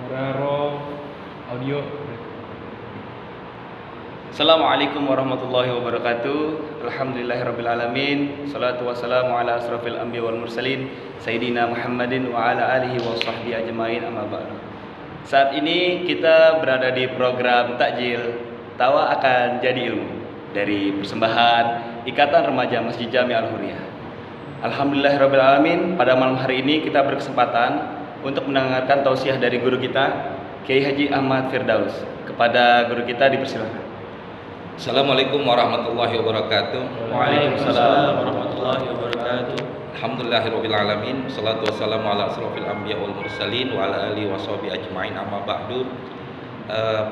Raro audio. Assalamualaikum warahmatullahi wabarakatuh. Alhamdulillahirrabbilalamin. Salatu wassalamu ala asrafil anbiya wal mursalin Sayyidina Muhammadin wa ala alihi wa sahbihi ajma'in, amma ba'du. Saat ini kita berada di program Takjil Tawa Akan Jadi Ilmu dari persembahan Ikatan Remaja Masjid Jami Al-Huriyah. Alhamdulillahirrabbilalamin. Pada malam hari ini kita berkesempatan untuk mendengarkan tausiah dari guru kita Kiai Haji Ahmad Firdaus. Kepada guru kita dipersilakan. Assalamualaikum warahmatullahi wabarakatuh. Waalaikumsalam warahmatullahi wabarakatuh. Alhamdulillahirrabbilalamin. Salatu wassalamu ala asrafil anbiya wal mursalin wa ala alihi washabihi ajma'in, amma ba'du.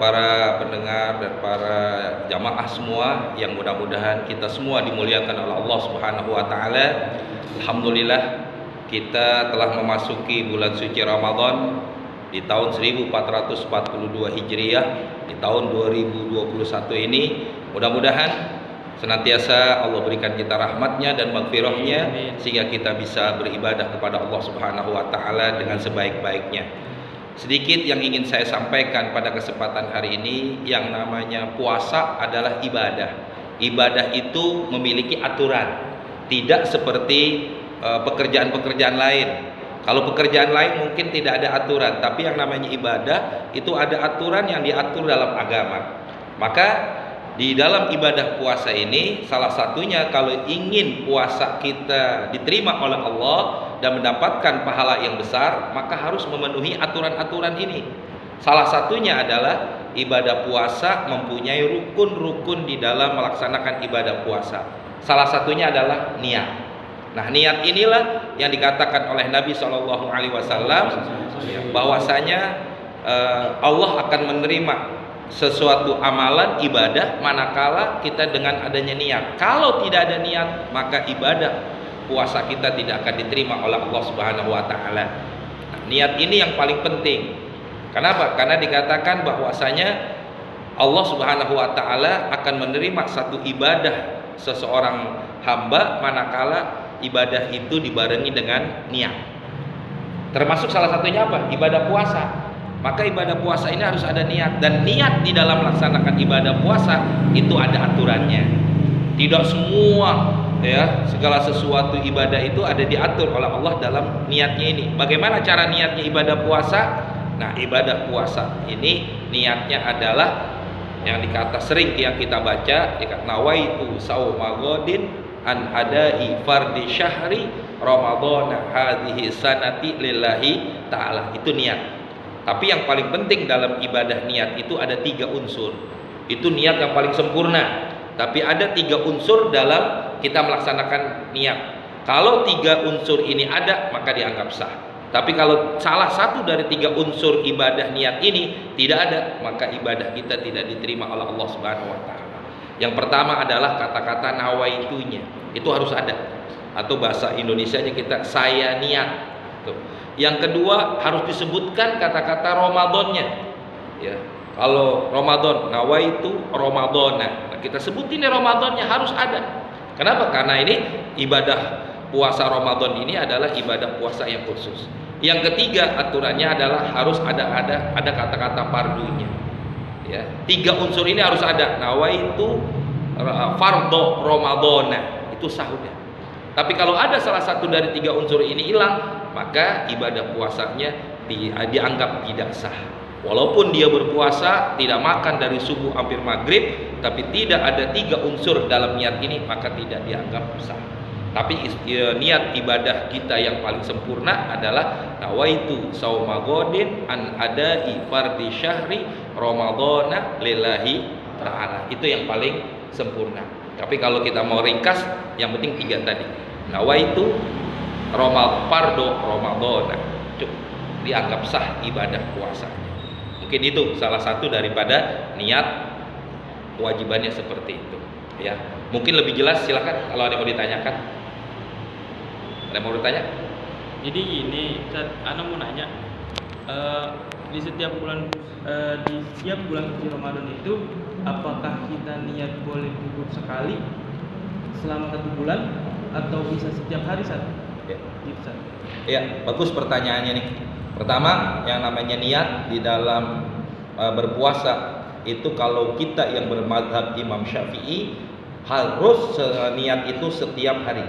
Para pendengar dan para jamaah semua, yang mudah-mudahan kita semua dimuliakan oleh Allah Subhanahu wa taala. Alhamdulillah, kita telah memasuki bulan suci Ramadan di tahun 1442 Hijriah, di tahun 2021 ini. Mudah-mudahan senantiasa Allah berikan kita rahmatnya dan maghfirahnya, sehingga kita bisa beribadah kepada Allah Subhanahu wa taala dengan sebaik-baiknya. Sedikit yang ingin saya sampaikan pada kesempatan hari ini, yang namanya puasa adalah ibadah. Ibadah itu memiliki aturan, tidak seperti pekerjaan-pekerjaan lain. Kalau pekerjaan lain mungkin tidak ada aturan, tapi yang namanya ibadah itu ada aturan yang diatur dalam agama. Maka di dalam ibadah puasa ini, salah satunya kalau ingin puasa kita diterima oleh Allah dan mendapatkan pahala yang besar, maka harus memenuhi aturan-aturan ini. Salah satunya adalah ibadah puasa mempunyai rukun-rukun di dalam melaksanakan ibadah puasa. Salah satunya adalah niat. Nah, niat inilah yang dikatakan oleh Nabi SAW bahwasanya Allah akan menerima sesuatu amalan ibadah manakala kita dengan adanya niat. Kalau tidak ada niat, maka ibadah puasa kita tidak akan diterima oleh Allah Subhanahu wa taala. Nah, niat ini yang paling penting. Kenapa? Karena dikatakan bahwasanya Allah Subhanahu wa taala akan menerima satu ibadah seseorang hamba manakala ibadah itu dibarengi dengan niat. Termasuk salah satunya apa? Ibadah puasa. Maka ibadah puasa ini harus ada niat, dan niat di dalam melaksanakan ibadah puasa itu ada aturannya. Tidak semua segala sesuatu ibadah itu ada diatur oleh Allah dalam niatnya ini. Bagaimana cara niatnya ibadah puasa? Nah, ibadah puasa ini niatnya adalah yang dikata sering yang kita baca, nawaitu sauma ghadin an adai fardi syahri ramadhana hadhihi sanati lillahi ta'ala. Itu niat. Tapi yang paling penting dalam ibadah niat itu ada 3 unsur. Itu niat yang paling sempurna. Tapi ada 3 unsur dalam kita melaksanakan niat. Kalau 3 unsur ini ada, maka dianggap sah. Tapi kalau salah satu dari 3 unsur ibadah niat ini tidak ada, maka ibadah kita tidak diterima oleh Allah Subhanahu wa taala. Yang pertama adalah kata-kata nawaitunya. Itu harus ada. Atau bahasa Indonesianya kita saya niat. Tuh. Yang kedua harus disebutkan kata-kata Ramadannya. Ya. Kalau Ramadan, nawaitu Ramadana. Nah, kita sebut ini Ramadannya harus ada. Kenapa? Karena ini ibadah puasa Ramadan ini adalah ibadah puasa yang khusus. Yang ketiga aturannya adalah harus ada kata-kata fardunya. Ya, 3 unsur ini harus ada. Nawaitu fardhu Ramadana, itu sah udah. Tapi kalau ada salah satu dari 3 unsur ini hilang, maka ibadah puasanya dianggap tidak sah. Walaupun dia berpuasa tidak makan dari subuh hampir maghrib, tapi tidak ada 3 unsur dalam niat ini, maka tidak dianggap sah. Tapi niat ibadah kita yang paling sempurna adalah nawaitu sauma ghadin an adai fardi syahri ramadhana lillahi ta'ala. Itu yang paling sempurna. Tapi kalau kita mau ringkas, yang penting 3 tadi. Nawaitu fardu ramadhana, cukup dianggap sah ibadah puasanya. Mungkin itu salah satu daripada niat kewajibannya seperti itu. Ya, mungkin lebih jelas silakan kalau ada yang mau ditanyakan. Ada yang mau bertanya? Jadi gini, Ana mau nanya, di setiap bulan suci Ramadan itu, apakah kita niat boleh cukup sekali selama 1 bulan atau bisa setiap hari, Sat? Ya. Gitu, Sat. Ya, bagus pertanyaannya nih. Pertama, yang namanya niat di dalam berpuasa itu, kalau kita yang bermadzhab Imam Syafi'i harus niat itu setiap hari.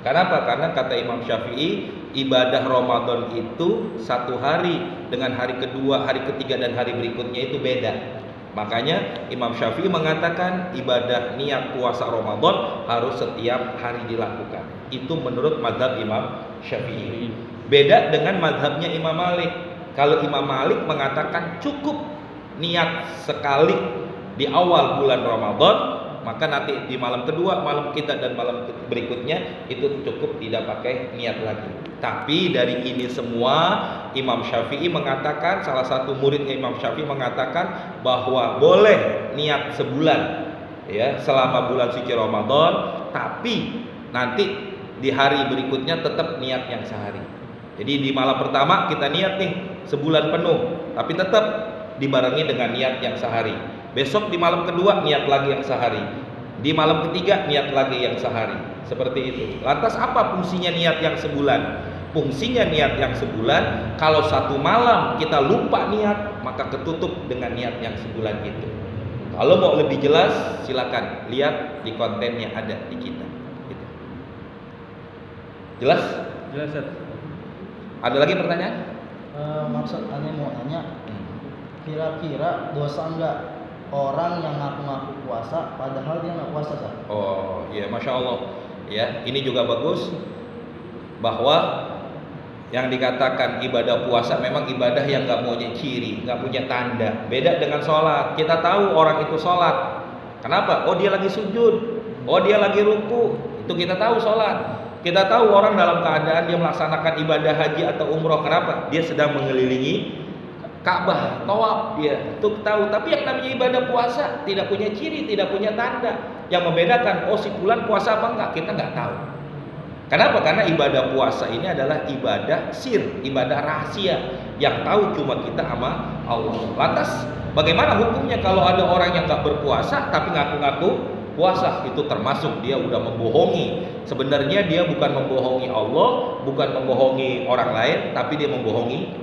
Kenapa? Karena kata Imam Syafi'i, ibadah Ramadan itu satu hari dengan hari kedua, hari ketiga dan hari berikutnya itu beda. Makanya Imam Syafi'i mengatakan ibadah niat puasa Ramadan harus setiap hari dilakukan. Itu menurut mazhab Imam Syafi'i. Beda dengan mazhabnya Imam Malik. Kalau Imam Malik mengatakan cukup niat sekali di awal bulan Ramadan, maka nanti di malam kedua, malam kita dan malam berikutnya itu cukup, tidak pakai niat lagi. Tapi dari ini semua Imam Syafi'i mengatakan, salah satu muridnya Imam Syafi'i mengatakan bahwa boleh niat sebulan ya selama bulan suci Ramadan, tapi nanti di hari berikutnya tetap niat yang sehari. Jadi di malam pertama kita niat nih sebulan penuh, tapi tetap dibarengi dengan niat yang sehari. Besok di malam kedua niat lagi yang sehari. Di malam ketiga niat lagi yang sehari. Seperti itu. Lantas apa fungsinya niat yang sebulan? Fungsinya niat yang sebulan, kalau satu malam kita lupa niat, maka ketutup dengan niat yang sebulan itu. Kalau mau lebih jelas, silakan lihat di konten yang ada di kita. Gitu. Jelas? Jelas, Ustaz. Ada lagi pertanyaan? Maksud aneh mau tanya, kira-kira dosa enggak orang yang ngaku-ngaku puasa padahal dia nggak puasa, Ustaz? Oh ya, Masya Allah. Ya, ini juga bagus bahwa yang dikatakan ibadah puasa memang ibadah yang nggak punya ciri, nggak punya tanda. Beda dengan sholat. Kita tahu orang itu sholat. Kenapa? Oh dia lagi sujud. Oh dia lagi ruku. Itu kita tahu sholat. Kita tahu orang dalam keadaan dia melaksanakan ibadah haji atau umroh. Kenapa? Dia sedang mengelilingi Ka'bah, tawaf, dia itu tahu. Tapi yang namanya ibadah puasa tidak punya ciri, tidak punya tanda yang membedakan. Oh si fulan puasa apa enggak? Kita nggak tahu. Kenapa? Karena ibadah puasa ini adalah ibadah sir, ibadah rahasia yang tahu cuma kita sama Allah. Lantas bagaimana hukumnya kalau ada orang yang nggak berpuasa tapi ngaku-ngaku puasa? Itu termasuk dia udah membohongi. Sebenarnya dia bukan membohongi Allah, bukan membohongi orang lain, tapi dia membohongi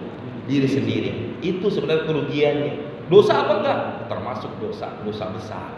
diri sendiri. Itu sebenarnya kerugiannya. Dosa apa enggak? Termasuk dosa besar.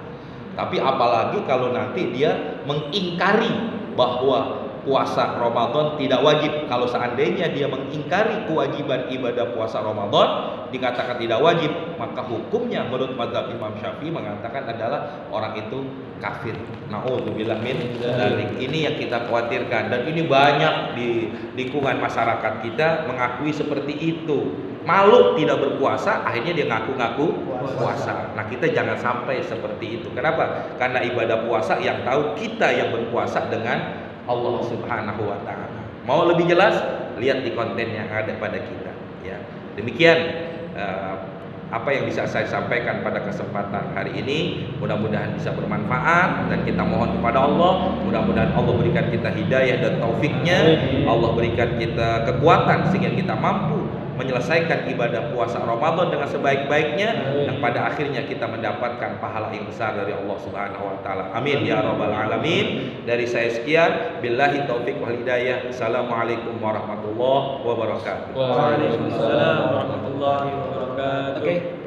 Tapi apalagi kalau nanti dia mengingkari bahwa puasa Ramadan tidak wajib. Kalau seandainya dia mengingkari kewajiban ibadah puasa Ramadan, dikatakan tidak wajib, maka hukumnya menurut mazhab Imam Syafi'i mengatakan adalah orang itu kafir. Na'udzubillah min dzalik. Ini yang kita khawatirkan, dan ini banyak di lingkungan masyarakat kita mengakui seperti itu. Malu tidak berpuasa, akhirnya dia ngaku-ngaku puasa. Nah kita jangan sampai seperti itu. Kenapa? Karena ibadah puasa yang tahu kita yang berpuasa dengan Allah Subhanahu wa taala. Mau lebih jelas, lihat di konten yang ada pada kita ya. Demikian apa yang bisa saya sampaikan pada kesempatan hari ini. Mudah-mudahan bisa bermanfaat, dan kita mohon kepada Allah, mudah-mudahan Allah berikan kita hidayah dan taufiknya. Allah berikan kita kekuatan sehingga kita mampu menyelesaikan ibadah puasa Ramadan dengan sebaik-baiknya, dan pada akhirnya kita mendapatkan pahala yang besar dari Allah Subhanahu wa taala. Amin ya rabbal alamin. Dari saya sekian, billahi taufik wal hidayah. Assalamualaikum warahmatullahi wabarakatuh. Waalaikumsalam warahmatullahi wabarakatuh. Oke.